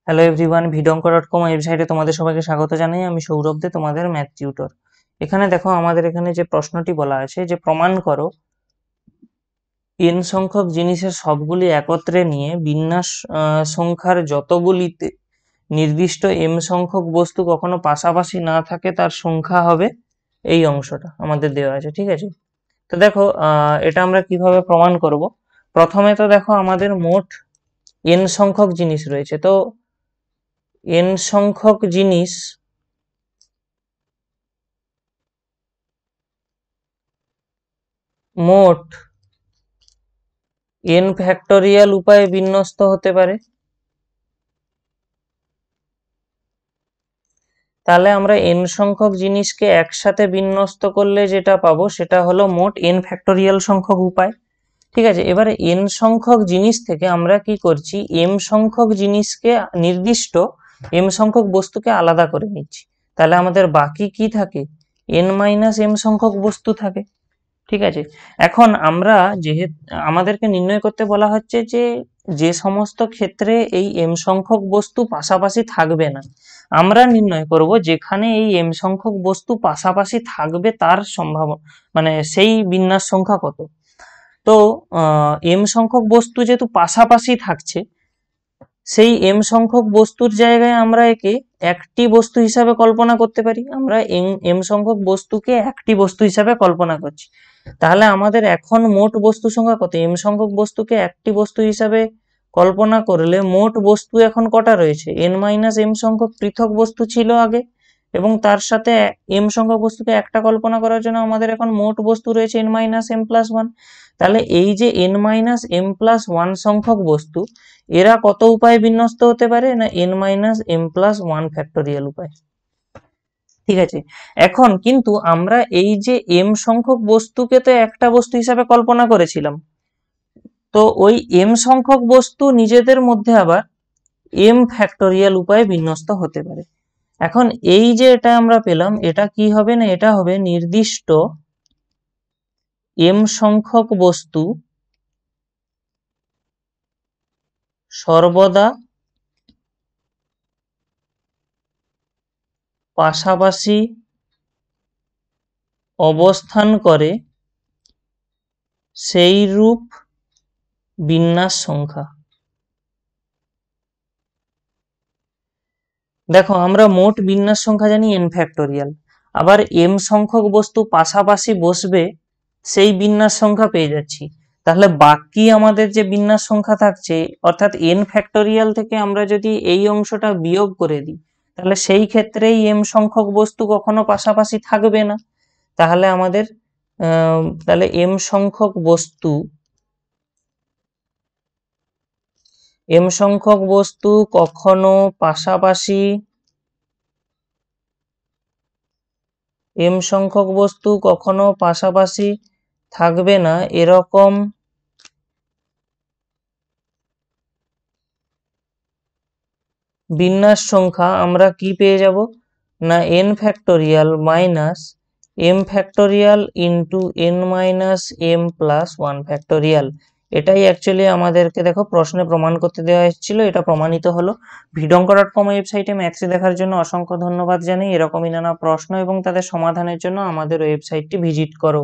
Hello everyone, vidonko.com ওয়েবসাইটে তোমাদের সবাইকে স্বাগত জানাই। আমি সৌরভ দে, তোমাদের ম্যাথ টিউটর। এখানে দেখো, আমাদের এখানে যে প্রশ্নটি বলা আছে যে প্রমাণ করো n সংখ্যক জিনিসের সবগুলি একত্রে নিয়ে বিন্যাস সংখ্যার যতগুলিতে নির্দিষ্ট m সংখ্যক বস্তু কখনো পাশাপাশি না থাকে তার সংখ্যা হবে। এই অংশটা আমাদের দেওয়া আছে, ঠিক আছে? তো দেখো, এটা আমরা কিভাবে প্রমাণ করব। প্রথমে তো দেখো, আমাদের মোট n সংখ্যক জিনিস রয়েছে। তো n সংখ্যক জিনিস মোট n ফ্যাক্টোরিয়াল উপায়ে বিন্যস্ত হতে পারে। তাহলে আমরা n সংখ্যক জিনিসকে একসাথে বিন্যস্ত করলে যেটা পাবো সেটা হলো মোট n ফ্যাক্টোরিয়াল সংখ্যক উপায়, ঠিক আছে? এবারে n সংখ্যক জিনিস থেকে আমরা কি করছি, m সংখ্যক জিনিসকে নির্দিষ্ট m সংখ্যক বস্তুকে আলাদা করে নিচ্ছি। তাহলে আমাদের বাকি কি থাকে, n মাইনাস m সংখ্যক বস্তু থাকে, ঠিক আছে? এখন আমরা যেহেতু আমাদেরকে নির্ণয় করতে বলা হচ্ছে যে সমস্ত ক্ষেত্রে এই m সংখ্যক বস্তু পাশাপাশি থাকবে না, আমরা নির্ণয় করব যেখানে এই m সংখ্যক বস্তু পাশাপাশি থাকবে তার সম্ভাবনা, মানে সেই বিন্যাস সংখ্যা কত। তো m সংখ্যক বস্তু যেহেতু পাশাপাশি থাকছে, সেই m সংখ্যক বস্তুর জায়গায় আমরা একে একটি বস্তু হিসাবে কল্পনা করতে পারি। আমরা m সংখ্যক বস্তুকে একটি বস্তু হিসাবে কল্পনা করছি। তাহলে আমাদের এখন মোট বস্তু সংখ্যা কত, m সংখ্যক বস্তুকে একটি বস্তু হিসাবে কল্পনা করলে মোট বস্তু এখন কটা রয়েছে, n মাইনাস m সংখ্যক পৃথক বস্তু ছিল আগে, এবং তার সাথে m সংখ্যক বস্তুকে একটা কল্পনা করার জন্য আমাদের এখন মোট বস্তু রয়েছে n minus m plus one. তাহলে এই যে n minus m plus one সংখ্যক বস্তু, এরা কত উপায়ে বিন্যস্ত হতে পারে না, n minus m plus one factorial উপায়, ঠিক আছে? এখন কিন্তু আমরা এই যে m সংখ্যক বস্তুকে তো একটা বস্তু হিসাবে কল্পনা করেছিলাম, তো ওই m সংখ্যক বস্তু নিজেদের মধ্যে আবার m ফ্যাক্টোরিয়াল উপায়ে বিন্যস্ত হতে পারে। এখন এই যে এটা আমরা পেলাম, এটা কি হবে না, এটা হবে নির্দিষ্ট m সংখ্যক বস্তু সর্বদা পাশাপাশি অবস্থান করে সেই রূপ বিন্যাস সংখ্যা। দেখো, আমরা মোট বিন্যাস সংখ্যা জানি n ফ্যাক্টোরিয়াল, আবার m সংখ্যক বস্তু পাশাপাশি বসবে সেই বিন্যাস সংখ্যা পেয়ে যাচ্ছি। তাহলে বাকি আমাদের যে বিন্যাস সংখ্যা থাকছে, অর্থাৎ n ফ্যাক্টোরিয়াল থেকে আমরা যদি এই অংশটা বিয়োগ করে দিই, তাহলে সেই ক্ষেত্রেই m সংখ্যক বস্তু কখনো পাশাপাশি থাকবে না। তাহলে আমাদের তাহলে m সংখ্যক বস্তু কখনো পাশাপাশি থাকবে না, এরকম বিন্যাস সংখ্যা আমরা কি পেয়ে যাব না, n factorial minus m factorial into n minus m plus one factorial. এটাই অ্যাকচুয়ালি আমাদেরকে দেখো প্রশ্নে প্রমাণ করতে দেওয়া হয়েছিল, এটা প্রমাণিত হলো। vidonko.com ওয়েবসাইটে ম্যাথস দেখার জন্য অসংখ্য ধন্যবাদ জানাই। এরকমই নানা প্রশ্ন এবং তাদের সমাধানের জন্য আমাদের ওয়েবসাইটটি ভিজিট করো।